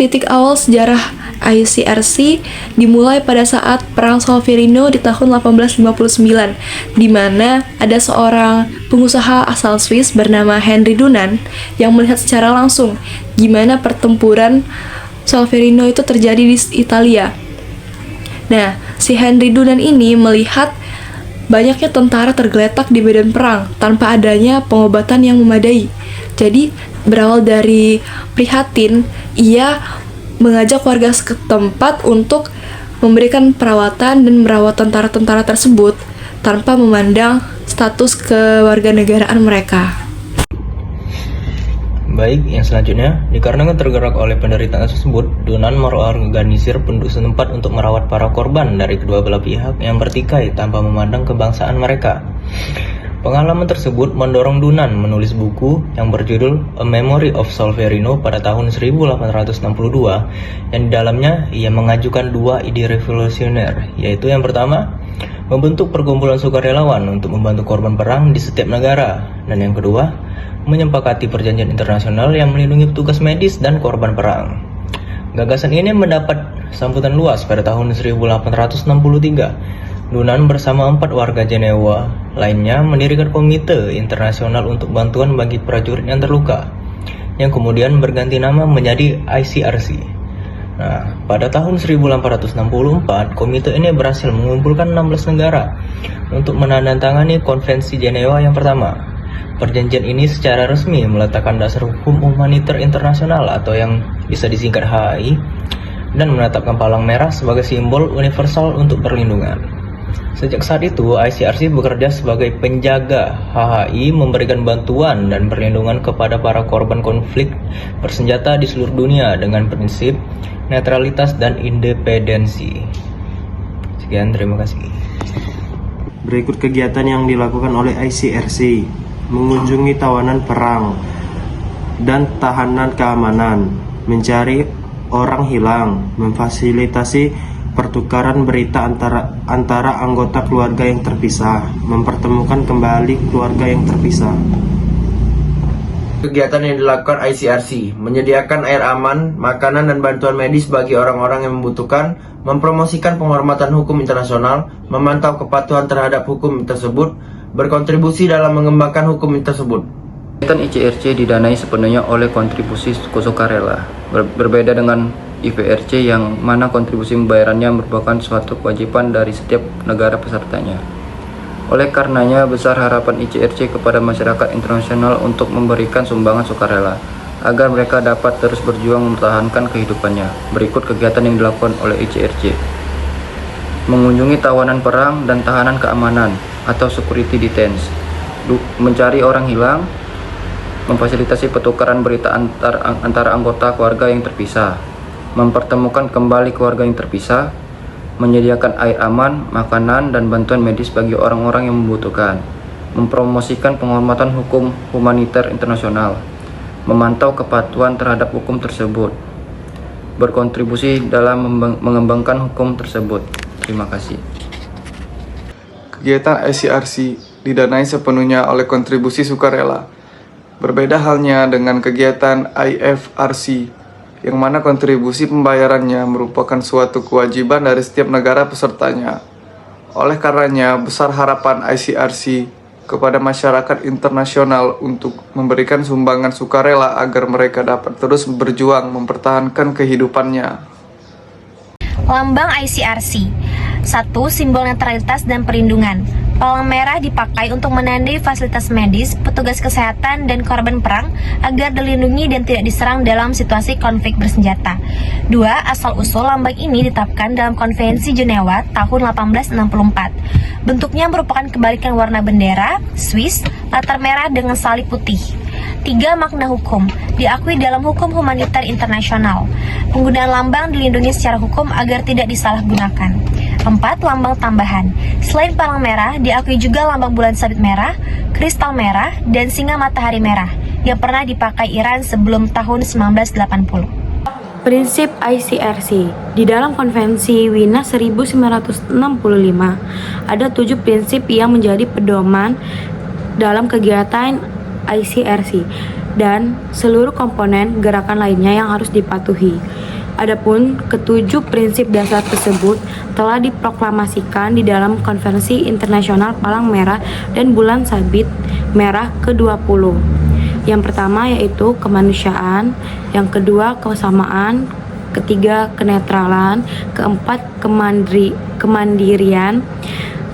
Titik awal sejarah ICRC dimulai pada saat Perang Solferino di tahun 1859, di mana ada seorang pengusaha asal Swiss bernama Henry Dunant yang melihat secara langsung gimana pertempuran Solferino itu terjadi di Italia. Nah, si Henry Dunant ini melihat banyaknya tentara tergeletak di medan perang tanpa adanya pengobatan yang memadai. Jadi, berawal dari prihatin, ia mengajak warga setempat untuk memberikan perawatan dan merawat tentara-tentara tersebut tanpa memandang status kewarganegaraan mereka. Baik, yang selanjutnya, dikarenakan tergerak oleh penderitaan tersebut, Dunant mengorganisir penduduk setempat untuk merawat para korban dari kedua belah pihak yang bertikai tanpa memandang kebangsaan mereka. Pengalaman tersebut mendorong Dunant menulis buku yang berjudul A Memory of Solferino pada tahun 1862, yang di dalamnya ia mengajukan dua ide revolusioner, yaitu yang pertama, membentuk perkumpulan sukarelawan untuk membantu korban perang di setiap negara, dan yang kedua, menyepakati perjanjian internasional yang melindungi petugas medis dan korban perang. Gagasan ini mendapat sambutan luas pada tahun 1863. Dunant bersama 4 warga Jenewa lainnya mendirikan Komite Internasional untuk Bantuan bagi Prajurit yang Terluka, yang kemudian berganti nama menjadi ICRC. Nah, pada tahun 1864, komite ini berhasil mengumpulkan 16 negara untuk menandatangani Konvensi Jenewa yang pertama. Perjanjian ini secara resmi meletakkan dasar hukum humaniter internasional atau yang bisa disingkat HAI dan menetapkan palang merah sebagai simbol universal untuk perlindungan. Sejak saat itu, ICRC bekerja sebagai penjaga HHI, memberikan bantuan dan perlindungan kepada para korban konflik bersenjata di seluruh dunia dengan prinsip netralitas dan independensi. Sekian, terima kasih. Berikut kegiatan yang dilakukan oleh ICRC: mengunjungi tawanan perang dan tahanan keamanan, mencari orang hilang, memfasilitasi pertukaran berita antara anggota keluarga yang terpisah, mempertemukan kembali keluarga yang terpisah. Kegiatan yang dilakukan ICRC, menyediakan air aman, makanan dan bantuan medis bagi orang-orang yang membutuhkan, mempromosikan penghormatan hukum internasional, memantau kepatuhan terhadap hukum tersebut, berkontribusi dalam mengembangkan hukum tersebut. Kegiatan ICRC didanai sepenuhnya oleh kontribusi sukarela, berbeda dengan IVRC yang mana kontribusi pembayarannya merupakan suatu kewajiban dari setiap negara pesertanya. Oleh karenanya, besar harapan ICRC kepada masyarakat internasional untuk memberikan sumbangan sukarela agar mereka dapat terus berjuang mempertahankan kehidupannya. Berikut kegiatan yang dilakukan oleh ICRC: mengunjungi tawanan perang dan tahanan keamanan atau security detained, mencari orang hilang, memfasilitasi pertukaran berita antara anggota keluarga yang terpisah, mempertemukan kembali keluarga yang terpisah, menyediakan air aman, makanan, dan bantuan medis bagi orang-orang yang membutuhkan, mempromosikan penghormatan hukum humaniter internasional, memantau kepatuhan terhadap hukum tersebut, berkontribusi dalam mengembangkan hukum tersebut. Terima kasih. Kegiatan ICRC didanai sepenuhnya oleh kontribusi sukarela. Berbeda halnya dengan kegiatan IFRC, yang mana kontribusi pembayarannya merupakan suatu kewajiban dari setiap negara pesertanya. Oleh karenanya, besar harapan ICRC kepada masyarakat internasional untuk memberikan sumbangan sukarela agar mereka dapat terus berjuang mempertahankan kehidupannya. Lambang ICRC: 1. Simbol netralitas dan perlindungan. Palang merah dipakai untuk menandai fasilitas medis, petugas kesehatan, dan korban perang agar dilindungi dan tidak diserang dalam situasi konflik bersenjata. 2. Asal-usul lambang ini ditetapkan dalam Konvensi Jenewa tahun 1864. Bentuknya merupakan kebalikan warna bendera Swiss, latar merah dengan salib putih. 3. Makna hukum, diakui dalam hukum humaniter internasional. Penggunaan lambang dilindungi secara hukum agar tidak disalahgunakan. 4. Lambang tambahan, selain palang merah, diakui juga lambang bulan sabit merah, kristal merah, dan singa matahari merah yang pernah dipakai Iran sebelum tahun 1980. Prinsip ICRC. Di dalam Konvensi Wina 1965, ada 7 prinsip yang menjadi pedoman dalam kegiatan ICRC dan seluruh komponen gerakan lainnya yang harus dipatuhi. Adapun ketujuh prinsip dasar tersebut telah diproklamasikan di dalam Konvensi Internasional Palang Merah dan Bulan Sabit Merah ke-20. Yang pertama yaitu kemanusiaan, yang kedua kesamaan, ketiga kenetralan, keempat kemandirian,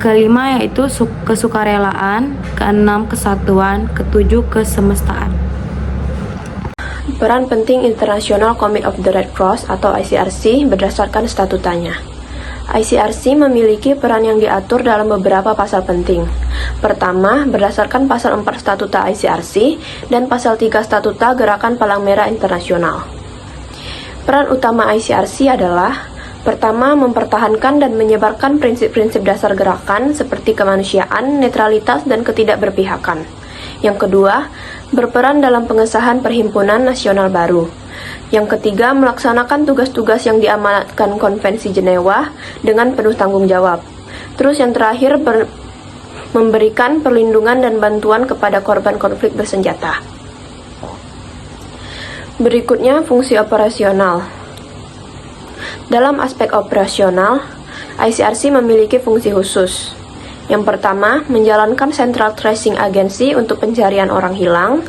kelima yaitu kesukarelaan, keenam kesatuan, ketujuh kesemestaan. Peran penting International Committee of the Red Cross atau ICRC berdasarkan statutanya. ICRC memiliki peran yang diatur dalam beberapa pasal penting. Pertama, berdasarkan pasal 4 Statuta ICRC dan pasal 3 Statuta Gerakan Palang Merah Internasional. Peran utama ICRC adalah: pertama, mempertahankan dan menyebarkan prinsip-prinsip dasar gerakan seperti kemanusiaan, netralitas, dan ketidakberpihakan. Yang kedua, berperan dalam pengesahan Perhimpunan Nasional baru. Yang ketiga, melaksanakan tugas-tugas yang diamanatkan Konvensi Jenewa dengan penuh tanggung jawab. Terus yang terakhir, memberikan perlindungan dan bantuan kepada korban konflik bersenjata. Berikutnya, fungsi operasional. Dalam aspek operasional, ICRC memiliki fungsi khusus. Yang pertama, menjalankan Central Tracing Agency untuk pencarian orang hilang.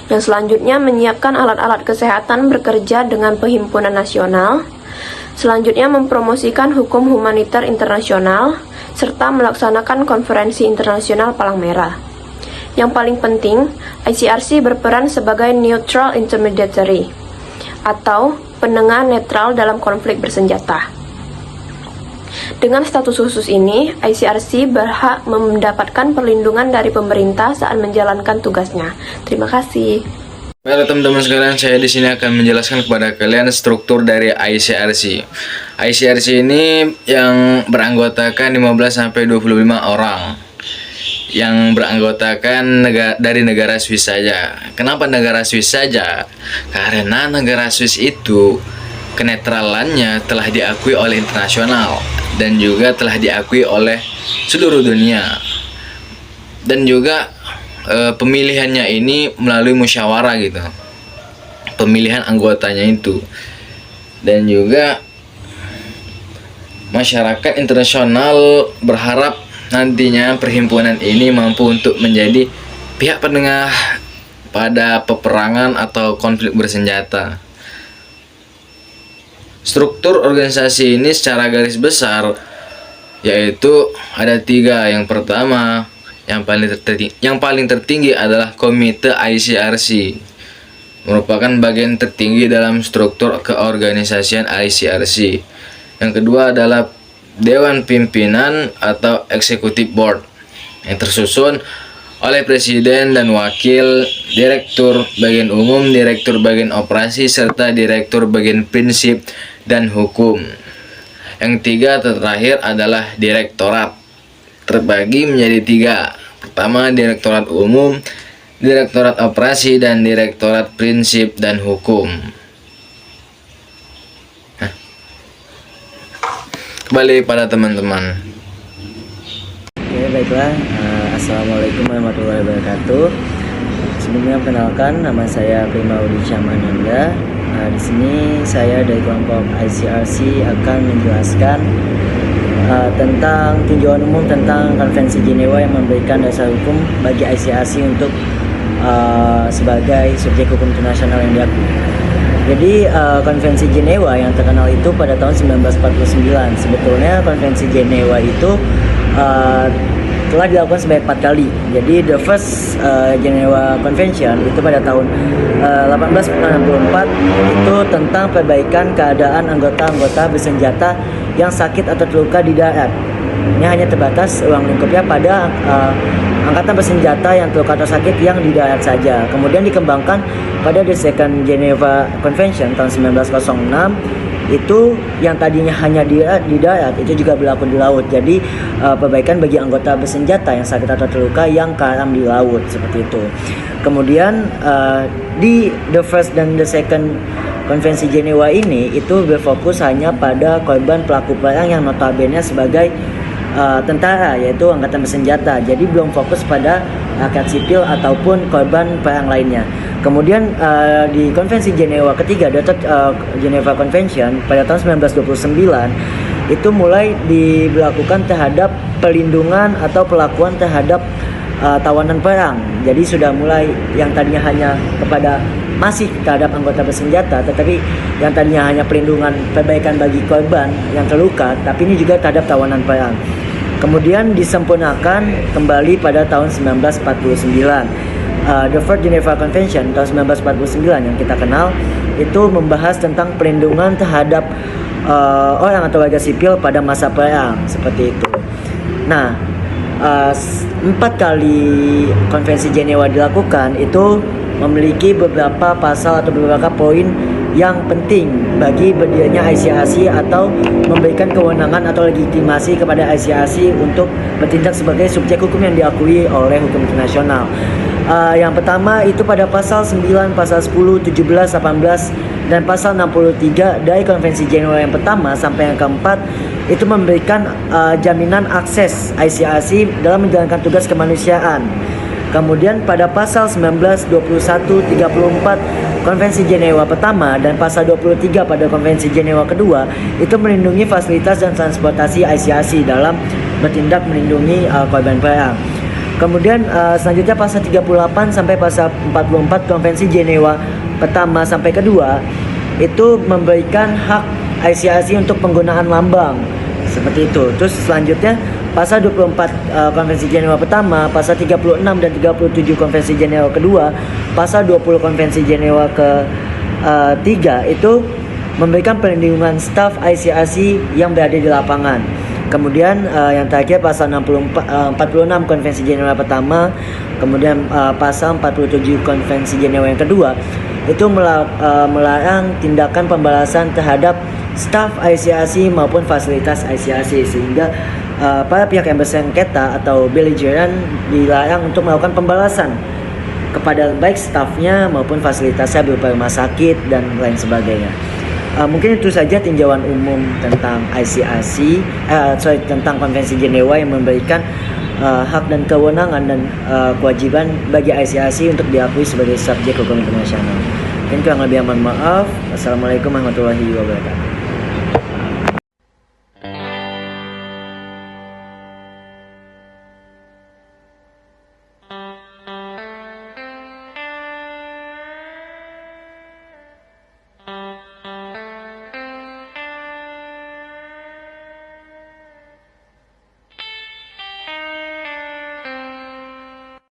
Yang selanjutnya, menyiapkan alat-alat kesehatan bekerja dengan Perhimpunan Nasional. Selanjutnya, mempromosikan hukum humaniter internasional, serta melaksanakan konferensi internasional Palang Merah. Yang paling penting, ICRC berperan sebagai neutral intermediary, atau penengah netral dalam konflik bersenjata. Dengan status khusus ini, ICRC berhak mendapatkan perlindungan dari pemerintah saat menjalankan tugasnya. Terima kasih. Baiklah teman-teman sekalian, saya di sini akan menjelaskan kepada kalian struktur dari ICRC. ICRC ini yang beranggotakan 15-25 orang. Yang beranggotakan dari negara Swiss saja. Kenapa negara Swiss saja? Karena negara Swiss itu kenetralannya telah diakui oleh internasional dan juga telah diakui oleh seluruh dunia. Dan juga pemilihannya ini melalui musyawarah gitu. Pemilihan anggotanya itu. Dan juga masyarakat internasional berharap nantinya perhimpunan ini mampu untuk menjadi pihak penengah pada peperangan atau konflik bersenjata. Struktur organisasi ini secara garis besar yaitu ada 3. Yang pertama, yang paling tertinggi adalah Komite ICRC, merupakan bagian tertinggi dalam struktur keorganisasian ICRC. Yang kedua adalah Dewan Pimpinan atau Executive Board, yang tersusun oleh Presiden dan Wakil, Direktur Bagian Umum, Direktur Bagian Operasi, serta Direktur Bagian Prinsip dan Hukum. Yang tiga terakhir adalah Direktorat, terbagi menjadi 3. Pertama, Direktorat Umum, Direktorat Operasi, dan Direktorat Prinsip dan Hukum. Kembali pada teman-teman. Oke, baiklah. Assalamualaikum warahmatullahi wabarakatuh. Sebelumnya perkenalkan, nama saya Prima Udi Camananda. Di sini saya dari kelompok ICRC akan menjelaskan tentang tinjauan umum tentang Konvensi Jenewa yang memberikan dasar hukum bagi ICRC untuk sebagai subjek hukum internasional yang diakui. Jadi Konvensi Jenewa yang terkenal itu pada tahun 1949. Sebetulnya Konvensi Jenewa itu telah dilakukan sebanyak 4 kali. Jadi the first Geneva Convention itu pada tahun 1864 itu tentang perbaikan keadaan anggota-anggota bersenjata yang sakit atau terluka di darat. Ini hanya terbatas ruang lingkupnya pada angkatan bersenjata yang terluka atau sakit yang di darat saja. Kemudian dikembangkan pada the second Geneva Convention tahun 1906. Itu yang tadinya hanya di darat itu juga berlaku di laut. Jadi perbaikan bagi anggota bersenjata yang sakit atau terluka yang karam di laut, seperti itu. Kemudian di the first dan the second Konvensi Jenewa ini itu berfokus hanya pada korban pelaku perang yang notabene sebagai tentara, yaitu angkatan bersenjata. Jadi belum fokus pada rakyat sipil ataupun korban perang lainnya. Kemudian di Konvensi Jenewa ketiga, Geneva Convention pada tahun 1929 itu mulai diberlakukan terhadap pelindungan atau perlakuan terhadap tawanan perang. Jadi sudah mulai yang tadinya hanya masih terhadap anggota bersenjata, tetapi yang tadinya hanya pelindungan perbaikan bagi korban yang terluka, tapi ini juga terhadap tawanan perang. Kemudian disempurnakan kembali pada tahun 1949. The Fourth Geneva Convention tahun 1949 yang kita kenal itu membahas tentang pelindungan terhadap orang atau warga sipil pada masa perang, seperti itu. Nah, 4 kali Konvensi Jenewa dilakukan itu memiliki beberapa pasal atau beberapa poin yang penting bagi berdirinya ICRC atau memberikan kewenangan atau legitimasi kepada ICRC untuk bertindak sebagai subjek hukum yang diakui oleh hukum internasional. Yang pertama itu pada pasal 9, pasal 10, 17, 18, dan pasal 63 dari Konvensi Jenewa yang pertama sampai yang keempat itu memberikan jaminan akses ICRC dalam menjalankan tugas kemanusiaan. Kemudian pada pasal 19, 21, 34 Konvensi Jenewa pertama dan pasal 23 pada Konvensi Jenewa kedua itu melindungi fasilitas dan transportasi ICRC dalam bertindak melindungi korban perang. Kemudian selanjutnya pasal 38 sampai pasal 44 Konvensi Jenewa pertama sampai kedua itu memberikan hak ICRC untuk penggunaan lambang, seperti itu. Terus selanjutnya pasal 24 Konvensi Jenewa pertama, pasal 36 dan 37 Konvensi Jenewa kedua, pasal 20 Konvensi Jenewa ketiga itu memberikan perlindungan staf ICRC yang berada di lapangan. Kemudian yang terakhir pasal 46 Konvensi Jenewa pertama, kemudian pasal 47 Konvensi Jenewa yang kedua itu melarang tindakan pembalasan terhadap staf ICRC maupun fasilitas ICRC, sehingga para pihak yang bersengketa atau belligerent dilarang untuk melakukan pembalasan kepada baik stafnya maupun fasilitasnya berupa rumah sakit dan lain sebagainya. Mungkin itu saja tinjauan umum tentang ICRC, tentang Konvensi Jenewa yang memberikan hak dan kewenangan dan kewajiban bagi ICRC untuk diakui sebagai subjek hukum internasional. Mungkin kurang lebih mohon maaf. Wassalamualaikum warahmatullahi wabarakatuh.